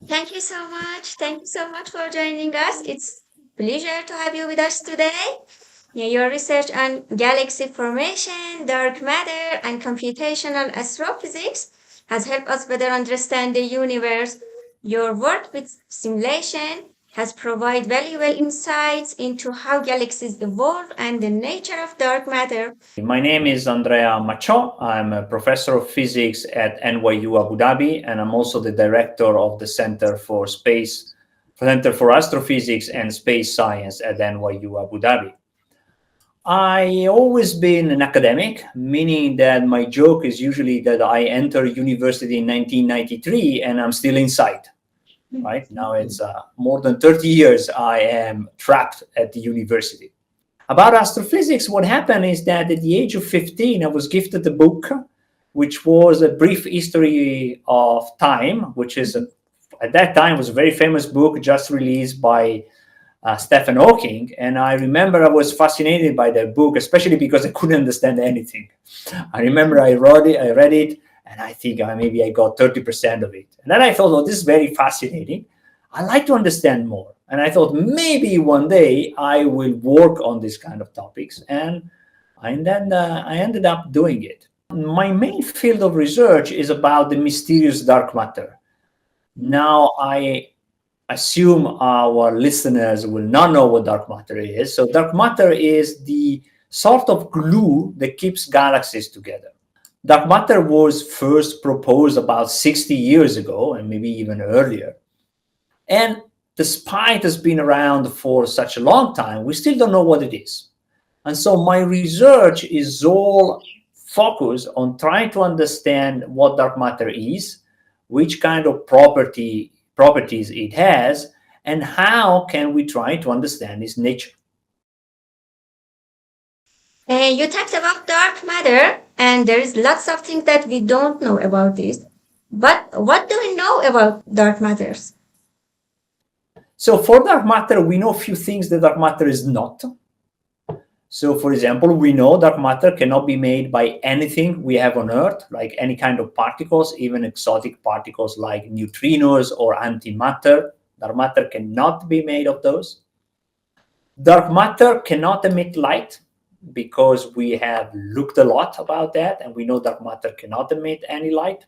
Thank you so much. Thank you so much for joining us. It's pleasure to have you with us today. Yeah, your research on galaxy formation, dark matter, and computational astrophysics has helped us better understand the universe. Your work with simulation has provided valuable insights into how galaxies evolve and the nature of dark matter. My name is Andrea Macciò. I'm a professor of physics at NYU Abu Dhabi, and I'm also the director of the Center for Astrophysics and Space Science at NYU Abu Dhabi. I always been an academic, meaning that my joke is usually that I entered university in 1993 and I'm still inside. Right now, it's more than 30 years I am trapped at the university. About astrophysics, what happened is that at the age of 15, I was gifted a book, which was a brief history of time, which is at that time was a very famous book just released by Stephen Hawking. And I remember I was fascinated by that book, especially because I couldn't understand anything. I remember I read it, and I think maybe I got 30% of it. And then I thought, oh, this is very fascinating. I'd like to understand more. And I thought maybe one day I will work on this kind of topics. And then I ended up doing it. My main field of research is about the mysterious dark matter. Now, I assume our listeners will not know what dark matter is. So dark matter is the sort of glue that keeps galaxies together. Dark matter was first proposed about 60 years ago, and maybe even earlier. And despite it's been around for such a long time, we still don't know what it is. And so my research is all focused on trying to understand what dark matter is, which kind of properties it has, and how can we try to understand its nature. You talked about dark matter, and there is lots of things that we don't know about this. But what do we know about dark matters? So for dark matter, we know a few things that dark matter is not. So for example, we know dark matter cannot be made by anything we have on Earth, like any kind of particles, even exotic particles like neutrinos or antimatter. Dark matter cannot be made of those. Dark matter cannot emit light, because we have looked a lot about that, and we know dark matter cannot emit any light.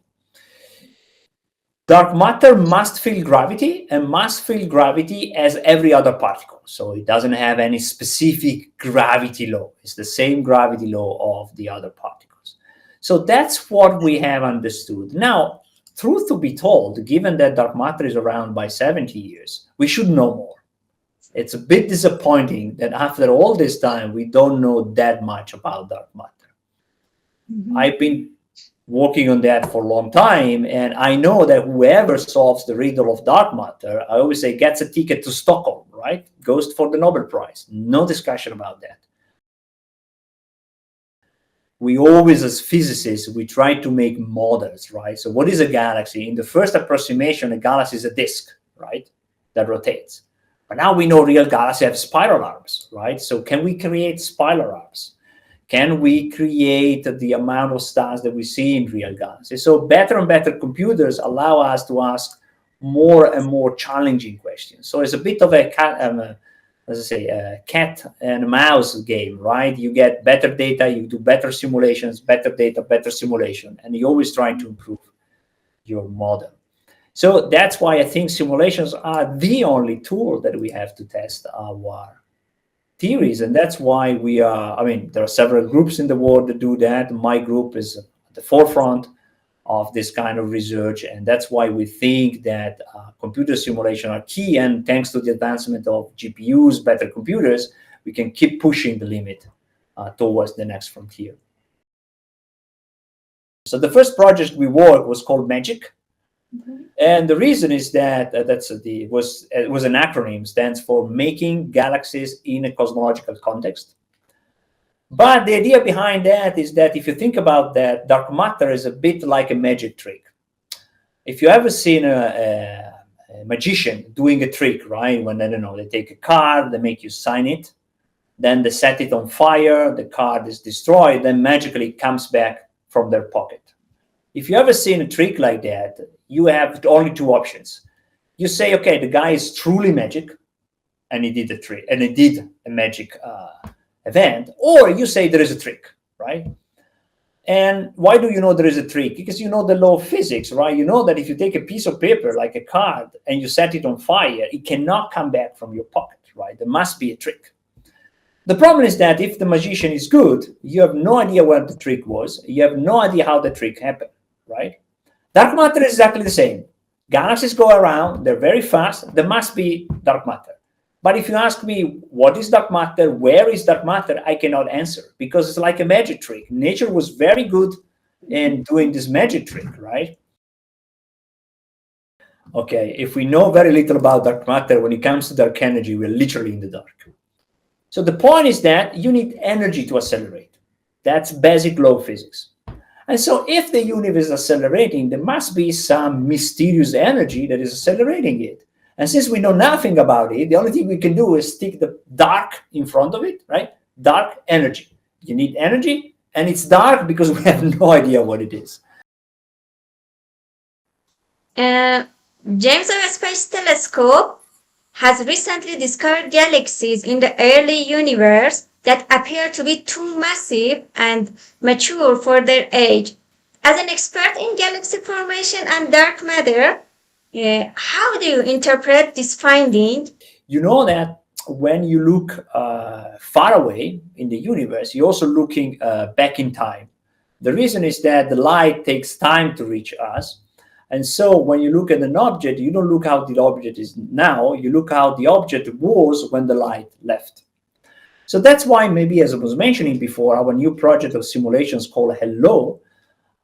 Dark matter must feel gravity, and must feel gravity as every other particle. So it doesn't have any specific gravity law. It's the same gravity law of the other particles. So that's what we have understood. Now, truth to be told, given that dark matter is around by 70 years, we should know more. It's a bit disappointing that after all this time, we don't know that much about dark matter. Mm-hmm. I've been working on that for a long time, and I know that whoever solves the riddle of dark matter, I always say, gets a ticket to Stockholm, right? Goes for the Nobel Prize. No discussion about that. We always, as physicists, we try to make models, right? So what is a galaxy? In the first approximation, a galaxy is a disk, right, that rotates. But now we know real galaxies have spiral arms, right? So can we create spiral arms? Can we create the amount of stars that we see in real galaxies? So better and better computers allow us to ask more and more challenging questions. So it's a bit of a cat and mouse game, right? You get better data, you do better simulations, better data, better simulation, and you always try to improve your model. So that's why I think simulations are the only tool that we have to test our theories. And that's why there are several groups in the world that do that. My group is at the forefront of this kind of research. And that's why we think that computer simulation are key. And thanks to the advancement of GPUs, better computers, we can keep pushing the limit towards the next frontier. So the first project we worked was called MAGIC. Mm-hmm. And the reason is that it was an acronym, stands for Making Galaxies in a Cosmological Context. But the idea behind that is that if you think about that, dark matter is a bit like a magic trick. If you ever seen a magician doing a trick, right? When they take a card, they make you sign it, then they set it on fire, the card is destroyed, then magically it comes back from their pocket. If you ever seen a trick like that, you have only two options. you say, okay, the guy is truly magic, and he did a trick, and he did a magic event, or you say there is a trick, right? And why do you know there is a trick? Because you know the law of physics, right? You know that if you take a piece of paper like a card and you set it on fire, it cannot come back from your pocket, right? There must be a trick. The problem is that if the magician is good, you have no idea what the trick was. You have no idea how the trick happened, right? Dark matter is exactly the same. Galaxies go around, they're very fast, there must be dark matter. But if you ask me, what is dark matter, where is dark matter, I cannot answer, because it's like a magic trick. Nature was very good in doing this magic trick, right? Okay, if we know very little about dark matter, when it comes to dark energy, we're literally in the dark. So the point is that you need energy to accelerate. That's basic law of physics. And so if the universe is accelerating, there must be some mysterious energy that is accelerating it. And since we know nothing about it, the only thing we can do is stick the dark in front of it, right? Dark energy. You need energy, and it's dark because we have no idea what it is. James Webb Space Telescope has recently discovered galaxies in the early universe that appear to be too massive and mature for their age. As an expert in galaxy formation and dark matter, how do you interpret this finding? You know that when you look far away in the universe, you're also looking back in time. The reason is that the light takes time to reach us. And so when you look at an object, you don't look how the object is now, you look how the object was when the light left. So that's why, maybe as I was mentioning before, our new project of simulations called Hello,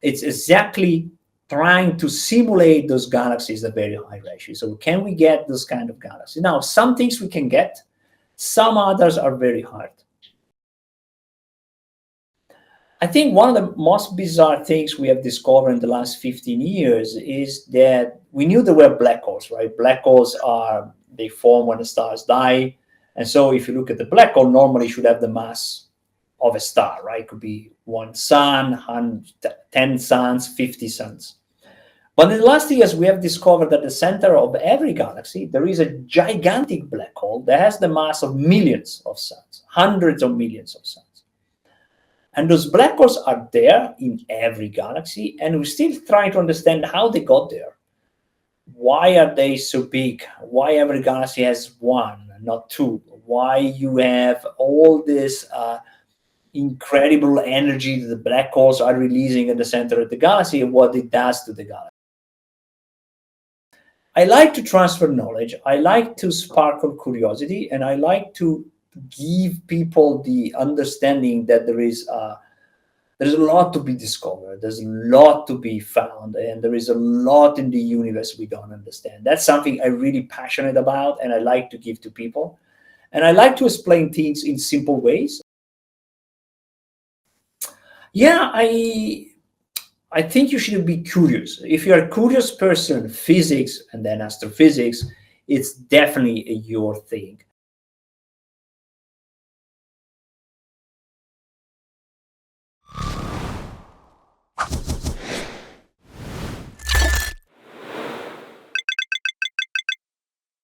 it's exactly trying to simulate those galaxies at very high ratio. So can we get those kind of galaxies? Now, some things we can get, some others are very hard. I think one of the most bizarre things we have discovered in the last 15 years is that we knew there were black holes, right? Black holes they form when the stars die. And so if you look at the black hole, normally it should have the mass of a star, right? It could be one sun, 10 suns, 50 suns. But in the last years, we have discovered that the center of every galaxy, there is a gigantic black hole that has the mass of millions of suns, hundreds of millions of suns. And those black holes are there in every galaxy, and we still try to understand how they got there. Why are they so big? Why every galaxy has one, not two? Why you have all this incredible energy that the black holes are releasing at the center of the galaxy, and what it does to the galaxy. I like to transfer knowledge. I like to sparkle curiosity, and I like to give people the understanding that there's a lot to be discovered, there's a lot to be found, and there is a lot in the universe we don't understand. That's something I'm really passionate about, and I like to give to people. And I like to explain things in simple ways. Yeah, I think you should be curious. If you're a curious person, physics and then astrophysics, it's definitely your thing.